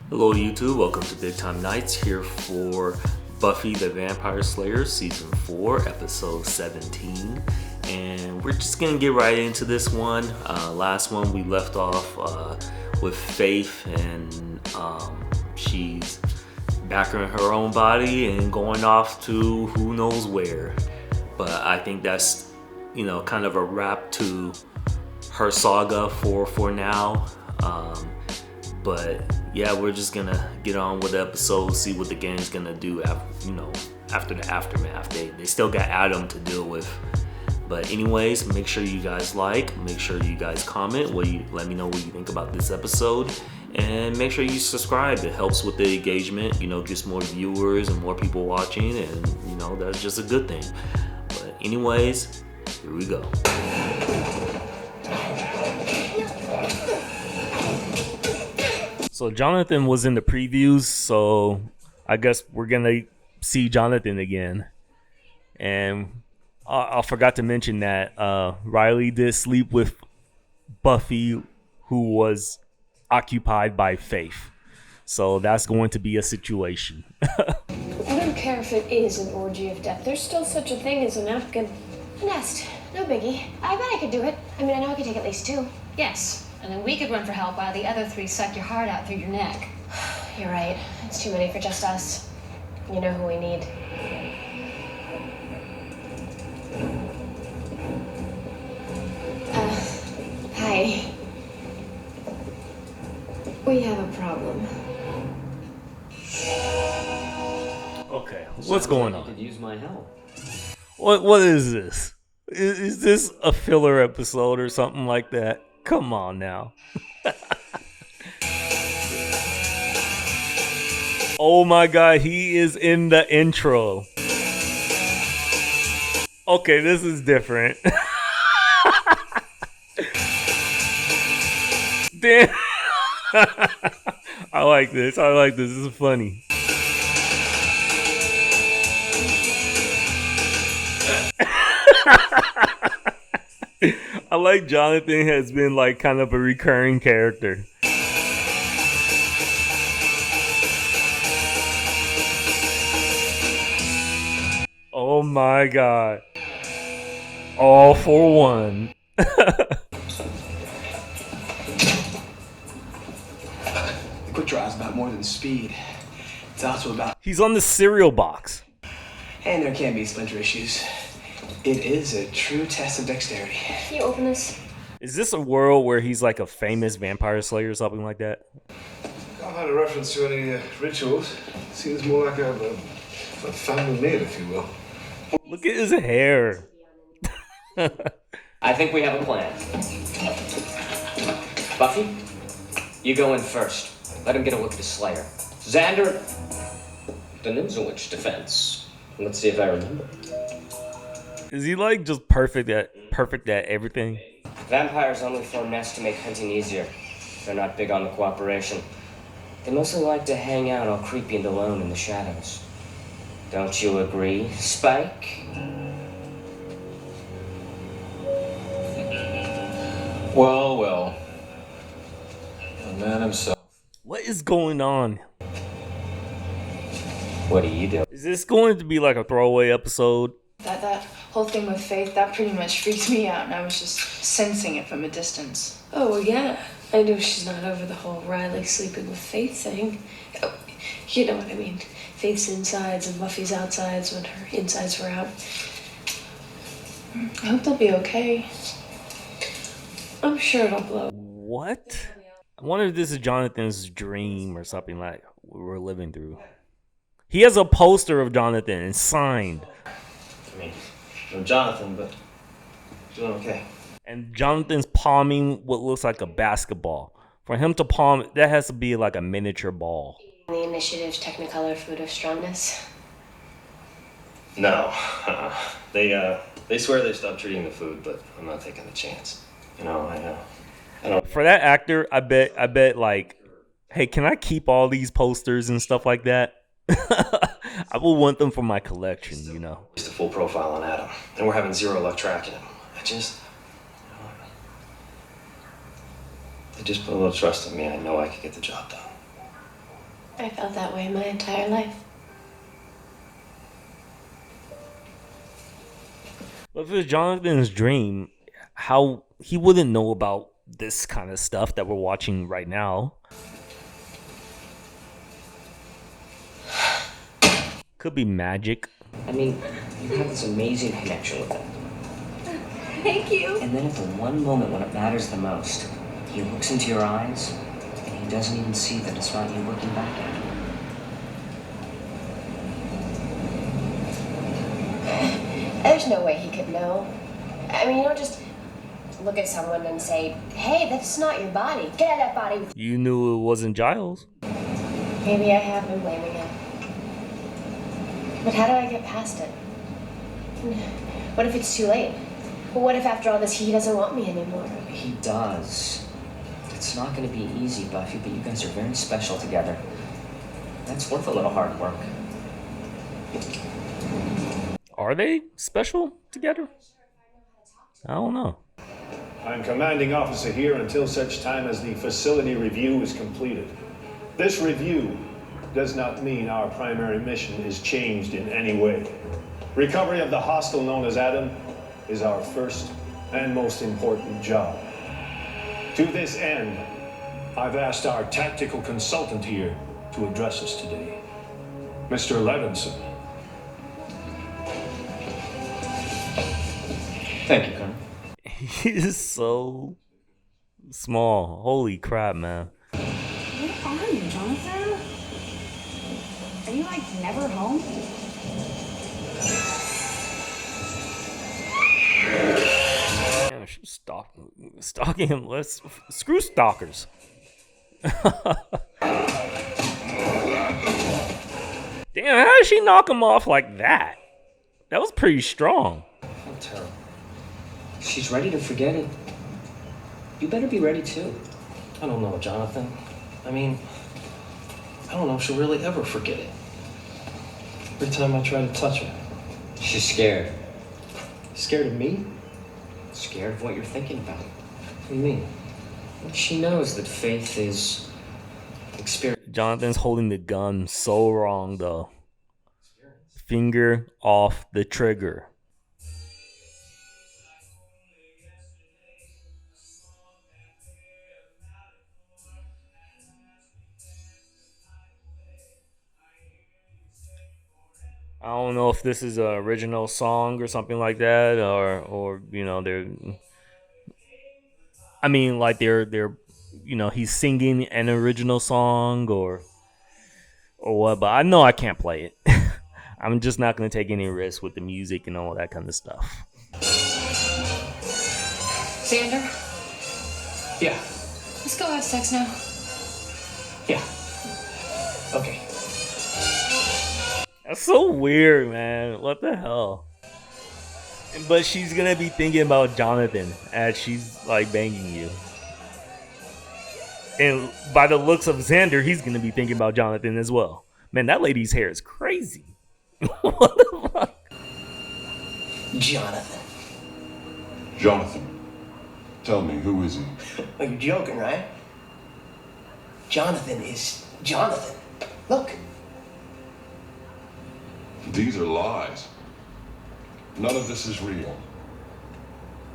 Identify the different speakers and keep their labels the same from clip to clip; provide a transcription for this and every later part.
Speaker 1: Hello YouTube, welcome to BigTimeKnights here for Buffy The Vampire Slayer Season 4, Episode 17. And we're just gonna get right into this one. Last one we left off with Faith and she's back in her own body and going off to who knows where. But I think that's, kind of a wrap to her saga for now. But yeah, we're just gonna get on with the episode, see what the gang's gonna do after the aftermath. They still got Adam to deal with. But anyways, make sure you guys make sure you guys comment, let me know what you think about this episode, and make sure you subscribe. It helps with the engagement, gets more viewers and more people watching, and that's just a good thing. But anyways, here we go. So Jonathan was in the previews, so I guess we're gonna see Jonathan again. And I forgot to mention that Riley did sleep with Buffy, who was occupied by Faith. So that's going to be a situation.
Speaker 2: I don't care if it is an orgy of death. There's still such a thing as a napkin.
Speaker 3: Nest, no biggie. I bet I could do it. I know I could take at least 2.
Speaker 4: Yes, and then we could run for help while the other 3 suck your heart out through your neck.
Speaker 3: You're right. It's too many for just us. You know who we need. Hi. We have a problem.
Speaker 1: Okay, what's going on?
Speaker 5: You could use my help.
Speaker 1: What is this? Is this a filler episode or something like that? Come on now. Oh my god, he is in the intro. Okay, this is different. Damn. I like this. This is funny. I like Jonathan has been like kind of a recurring character. Oh my god. All for one.
Speaker 6: The quick draw is about more than speed. It's also about...
Speaker 1: He's on the cereal box.
Speaker 6: And there can be splinter issues. It is a true test of dexterity.
Speaker 3: Can you open this?
Speaker 1: Is this a world where he's like a famous vampire slayer or something like that?
Speaker 7: I've had a reference to any rituals. Seems more like a family meal, if you will.
Speaker 1: Look at his hair.
Speaker 5: I think we have a plan. Buffy, you go in first. Let him get a look at the Slayer. Xander, the Nimzowitch defense. Let's see if I remember.
Speaker 1: Is he like just perfect at everything?
Speaker 5: Vampires only form nests to make hunting easier. They're not big on the cooperation. They mostly like to hang out all creepy and alone in the shadows. Don't you agree, Spike?
Speaker 8: Well. The man himself.
Speaker 1: What is going on?
Speaker 5: What do you do?
Speaker 1: Is this going to be like a throwaway episode?
Speaker 9: That whole thing with Faith, that pretty much freaked me out, and I was just sensing it from a distance.
Speaker 2: Oh, well, yeah. I know she's not over the whole Riley sleeping with Faith thing. Oh, you know what I mean. Faith's insides and Buffy's outsides when her insides were out.
Speaker 9: I hope they'll be okay.
Speaker 2: I'm sure it'll blow.
Speaker 1: What? I wonder if this is Jonathan's dream or something like we're living through. He has a poster of Jonathan and signed.
Speaker 8: I mean, I'm Jonathan, but doing okay.
Speaker 1: And Jonathan's palming what looks like a basketball. For him to palm, that has to be like a miniature ball.
Speaker 3: The initiative's Technicolor food of strongness.
Speaker 8: No. They swear they stopped treating the food, but I'm not taking the chance. I don't...
Speaker 1: For that actor, I bet like, hey, can I keep all these posters and stuff like that? I will want them for my collection,
Speaker 8: Just a full profile on Adam, and we're having 0 luck tracking him. They just put a little trust in me. I know I could get the job done.
Speaker 2: I felt that way my entire life.
Speaker 1: But if it was Jonathan's dream, how he wouldn't know about this kind of stuff that we're watching right now. Could be magic.
Speaker 5: I mean, you have this amazing connection with him.
Speaker 3: Thank you.
Speaker 5: And then at the one moment when it matters the most, he looks into your eyes, and he doesn't even see that it's not you looking back at him.
Speaker 3: There's no way he could know. I mean, you don't just look at someone and say, hey, that's not your body. Get out of that body.
Speaker 1: You knew it wasn't Giles.
Speaker 3: Maybe I have been blaming him. But how do I get past it? What if it's too late? Well, what if after all this he doesn't want me anymore?
Speaker 5: He does. It's not going to be easy, Buffy, but you guys are very special together. That's worth a little hard work.
Speaker 1: Are they special together? I don't know.
Speaker 10: I'm commanding officer here until such time as the facility review is completed. This review does not mean our primary mission is changed in any way. Recovery of the hostile known as Adam is our first and most important job. To this end, I've asked our tactical consultant here to address us today, Mr. Levinson.
Speaker 5: Thank you, Colonel.
Speaker 1: He is so small. Holy crap, man.
Speaker 4: Where are you, Jonathan? Are you like never home?
Speaker 1: Yeah, she's stalking him. Let's screw stalkers. Damn, how did she knock him off like that? That was pretty strong.
Speaker 5: Don't tell her. She's ready to forget it. You better be ready too.
Speaker 8: I don't know, Jonathan. I mean, I don't know if she'll really ever forget it. Every time I try to touch her.
Speaker 5: She's scared.
Speaker 8: Scared of me?
Speaker 5: Scared of what you're thinking about.
Speaker 8: What do you mean?
Speaker 5: She knows that Faith is experienced.
Speaker 1: Jonathan's holding the gun so wrong, though. Finger off the trigger. I don't know if this is an original song or something like that, or you know, they're you know, he's singing an original song or what, but I know I can't play it. I'm just not gonna take any risks with the music and all that kind of stuff.
Speaker 4: Xander,
Speaker 6: Yeah.
Speaker 4: let's go have sex now.
Speaker 6: Yeah. Okay.
Speaker 1: That's so weird, man. What the hell? But she's gonna be thinking about Jonathan as she's like banging you. And by the looks of Xander, he's gonna be thinking about Jonathan as well. Man, that lady's hair is crazy. What the fuck?
Speaker 11: Jonathan.
Speaker 12: Jonathan. Tell me, who is he?
Speaker 11: Oh, you're joking, right? Jonathan is Jonathan. Look.
Speaker 12: These are lies. None of this is real.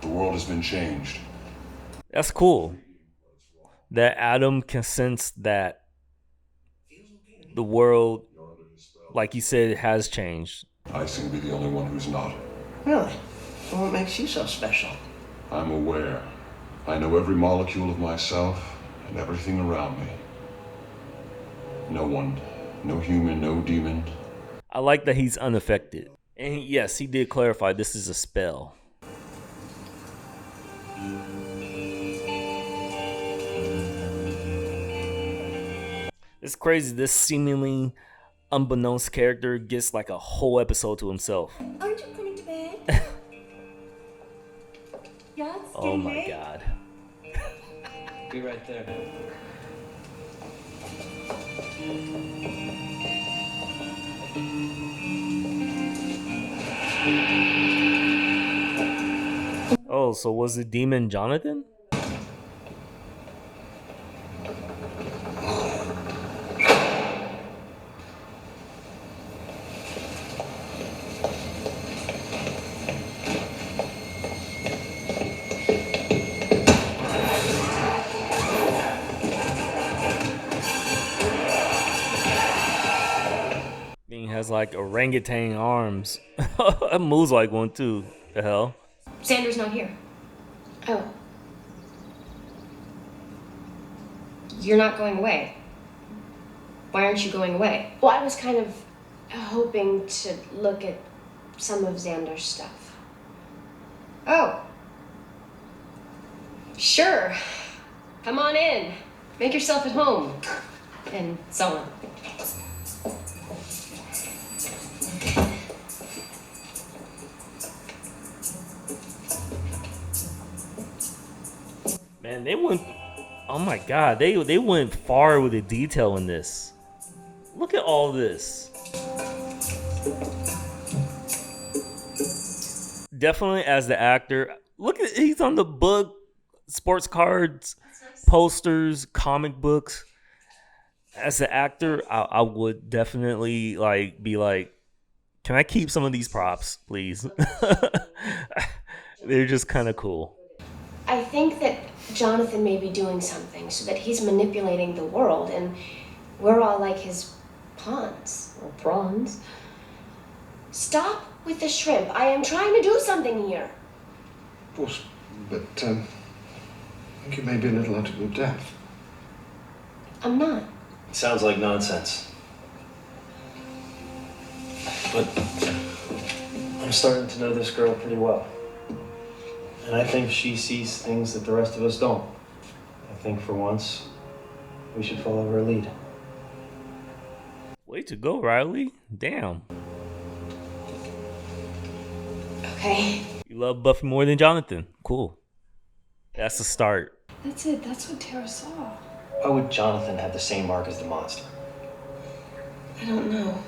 Speaker 12: The world has been changed.
Speaker 1: That's cool. That Adam can sense that the world, like you said, has changed.
Speaker 12: I seem to be the only one who's not.
Speaker 11: Really? Well, what makes you so special?
Speaker 12: I'm aware. I know every molecule of myself and everything around me. No one, no human, no demon.
Speaker 1: I like that he's unaffected. And yes, he did clarify this is a spell. It's crazy. This seemingly unbeknownst character gets like a whole episode to himself.
Speaker 3: Aren't you coming to bed? Yeah, it's
Speaker 1: Oh my god.
Speaker 5: Be right there.
Speaker 1: Oh, so was the demon Jonathan? Has like orangutan arms. It moves like one too. The hell?
Speaker 3: Xander's not here. Oh. You're not going away. Why aren't you going away? Well, I was kind of hoping to look at some of Xander's stuff. Oh. Sure. Come on in. Make yourself at home. And so on.
Speaker 1: Man, they went. Oh my god, they went far with the detail in this. Look at all this. Definitely as the actor, look at he's on the book, sports cards, posters, comic books. As the actor, I would definitely like be like, can I keep some of these props, please? They're just kind of cool.
Speaker 3: I think that Jonathan may be doing something so that he's manipulating the world and we're all like his pawns or prawns. Stop with the shrimp. I am trying to do something here.
Speaker 7: Of course, but I think you may be a little out of your depth.
Speaker 3: I'm not.
Speaker 8: It sounds like nonsense. But I'm starting to know this girl pretty well. And I think she sees things that the rest of us don't. I think for once, we should follow her lead.
Speaker 1: Way to go, Riley. Damn.
Speaker 3: Okay.
Speaker 1: You love Buffy more than Jonathan. Cool. That's the start.
Speaker 9: That's it. That's what Tara saw.
Speaker 8: Why would Jonathan have the same arc as the monster?
Speaker 3: I don't know.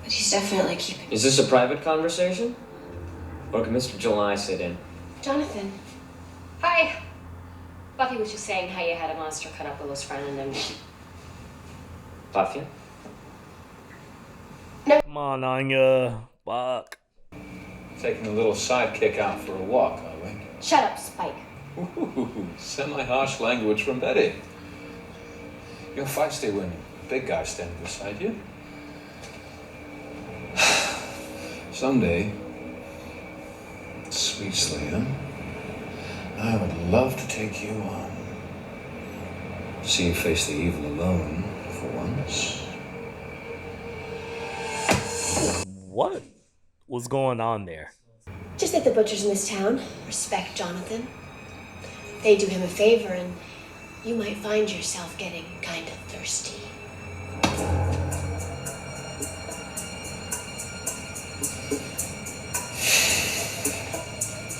Speaker 3: But he's definitely keeping...
Speaker 5: Is this a private conversation? Or can Mr. July sit in?
Speaker 3: Jonathan. Hi. Buffy was just saying how you had a monster cut up Willow's friend and then...
Speaker 5: Buffy?
Speaker 3: No.
Speaker 1: Come on, Anya. Fuck.
Speaker 13: Taking a little sidekick out for a walk, are we?
Speaker 3: Shut up, Spike.
Speaker 13: Ooh, semi-harsh language from Betty. You're feisty when big guy standing beside you. Someday, sweet Slayer, I would love to take you on. See you face the evil alone for once.
Speaker 1: What was going on there?
Speaker 3: Just that the butchers in this town respect Jonathan. They do him a favor and you might find yourself getting kind of thirsty.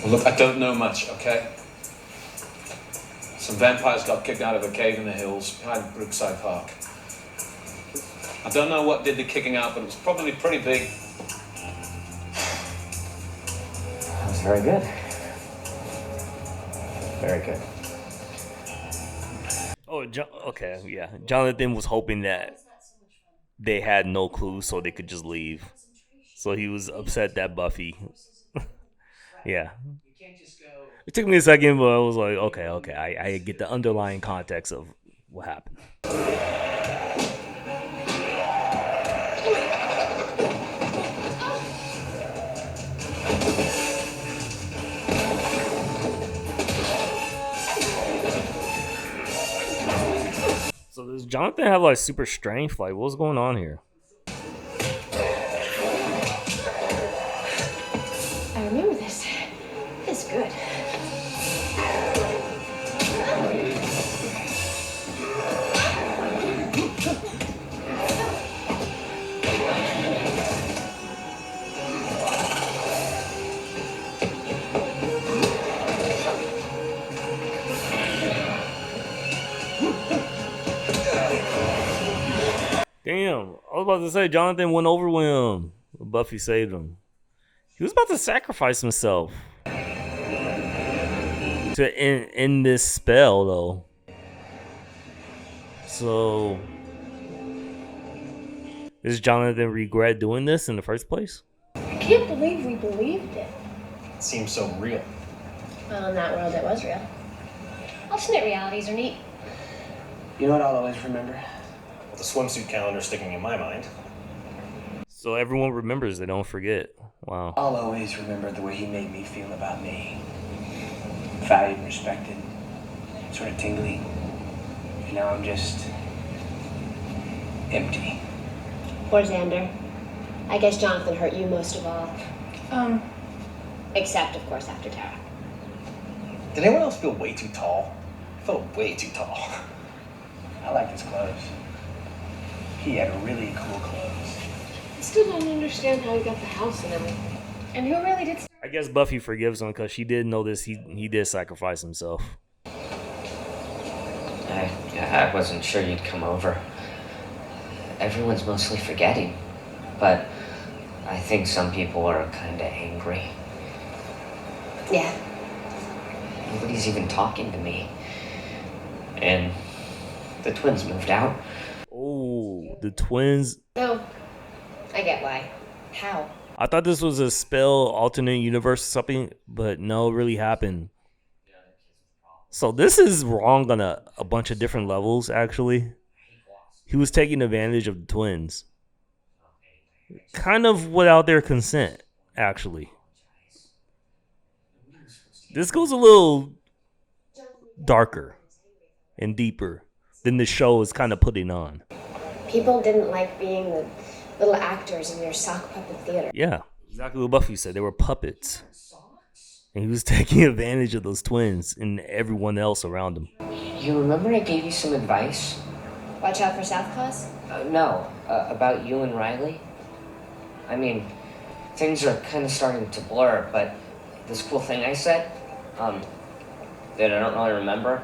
Speaker 13: Well, look, I don't know much, okay? Some vampires got kicked out of a cave in the hills behind Brookside Park. I don't know what did the kicking out, but it was probably pretty big.
Speaker 5: That was very good. Very good.
Speaker 1: Oh, okay, yeah. Jonathan was hoping that they had no clue so they could just leave. So he was upset that Buffy... Yeah. It took me a second, but I was like, okay. I get the underlying context of what happened. So does Jonathan have like super strength? Like, what's going on here?
Speaker 3: I remember this. It's good.
Speaker 1: Damn, I was about to say Jonathan went over with him. Buffy saved him. He was about to sacrifice himself to end this spell, though. So, does Jonathan regret doing this in the first place?
Speaker 3: I can't believe we believed it.
Speaker 8: It seems so real.
Speaker 3: Well, in that world, it was real. Alternate realities are neat.
Speaker 11: You know what I'll always remember?
Speaker 8: The swimsuit calendar sticking in my mind.
Speaker 1: So everyone remembers, they don't forget. Wow.
Speaker 6: I'll always remember the way he made me feel about me. Valued, respected, sort of tingly. And now I'm just empty.
Speaker 3: Poor Xander. I guess Jonathan hurt you most of all. Except, of course, after Tara.
Speaker 6: Did anyone else feel way too tall? I felt way too tall. I liked his clothes. He had really cool clothes.
Speaker 2: I still don't understand how he got the house and everything.
Speaker 3: And who really did?
Speaker 1: I guess Buffy forgives him because she did know this. He did sacrifice himself.
Speaker 5: I wasn't sure you'd come over. Everyone's mostly forgetting, but I think some people are kind of angry.
Speaker 3: Yeah.
Speaker 5: Nobody's even talking to me. And the twins moved out.
Speaker 1: Oh, the twins.
Speaker 3: No. I get why. How?
Speaker 1: I thought this was a spell alternate universe or something, but no, it really happened. So this is wrong on a bunch of different levels, actually. He was taking advantage of the twins. Kind of without their consent, actually. This goes a little darker and deeper than the show is kind of putting on.
Speaker 3: People didn't like being the little actors in your sock puppet theater.
Speaker 1: Yeah, exactly what Buffy said. They were puppets. And he was taking advantage of those twins and everyone else around him.
Speaker 5: You remember I gave you some advice?
Speaker 3: Watch out for South Claws?
Speaker 5: No, about you and Riley. I mean, things are kind of starting to blur, but this cool thing I said, that I don't really remember,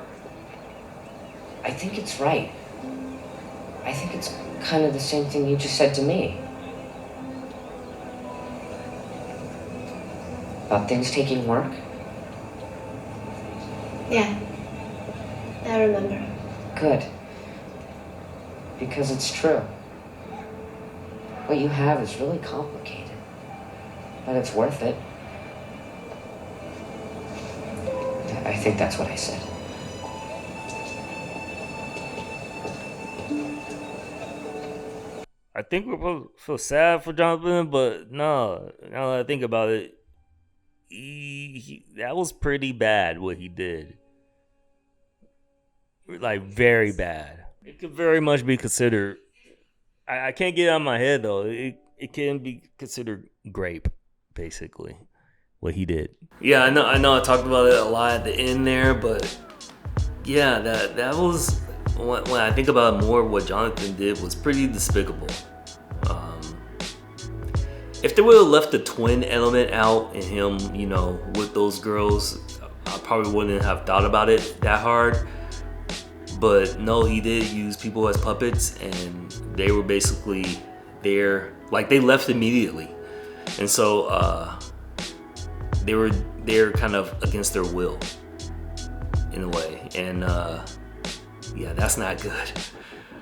Speaker 5: I think it's right. I think it's kind of the same thing you just said to me. About things taking work?
Speaker 3: Yeah. I remember.
Speaker 5: Good. Because it's true. What you have is really complicated, but it's worth it. I think that's what I said.
Speaker 1: I think we're supposed to feel sad for Jonathan, but no, now that I think about it, that was pretty bad what he did. Like, very bad. It could very much be considered, I can't get it out of my head though, it can be considered grape, basically, what he did. Yeah, I know I talked about it a lot at the end there, but yeah, that was, when I think about it more, what Jonathan did was pretty despicable. If they would have left the twin element out and him, you know, with those girls, I probably wouldn't have thought about it that hard. But no, he did use people as puppets, and they were basically there, like they left immediately. And so they were there kind of against their will in a way. And yeah, that's not good.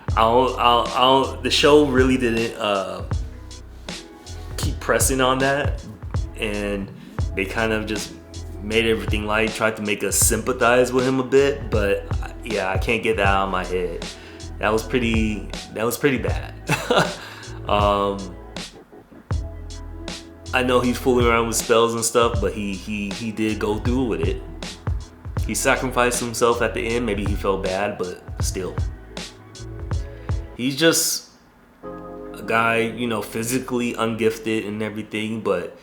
Speaker 1: The show really didn't keep pressing on that, and they kind of just made everything light, tried to make us sympathize with him a bit, but yeah, I can't get that out of my head. That was pretty bad. I know he's fooling around with spells and stuff, but he did go through with it. He sacrificed himself at the end. Maybe he felt bad, but still. He's just a guy, you know, physically ungifted and everything, but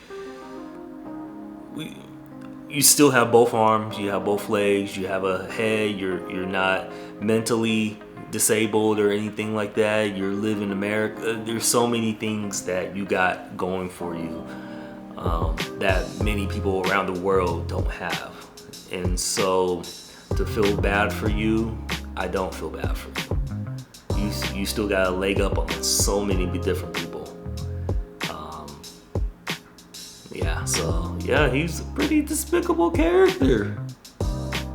Speaker 1: you still have both arms, you have both legs, you have a head, you're not mentally disabled or anything like that. You live in America. There's so many things that you got going for you that many people around the world don't have. And so to feel bad for you, I don't feel bad for you. You still got a leg up on so many different people. Yeah, so yeah, he's a pretty despicable character.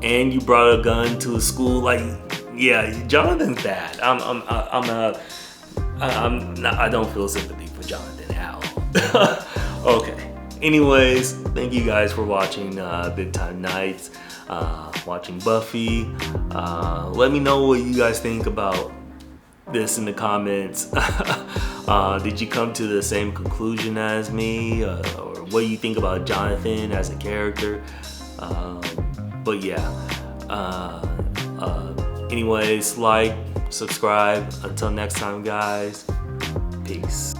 Speaker 1: And you brought a gun to a school, like, yeah, Jonathan's bad. I don't feel sympathy for Jonathan at all. Okay. Anyways, thank you guys for watching Big Time Nights, watching Buffy. Let me know what you guys think about this in the comments. Did you come to the same conclusion as me, or what do you think about Jonathan as a character? But yeah, anyways, like, subscribe. Until next time, guys, peace.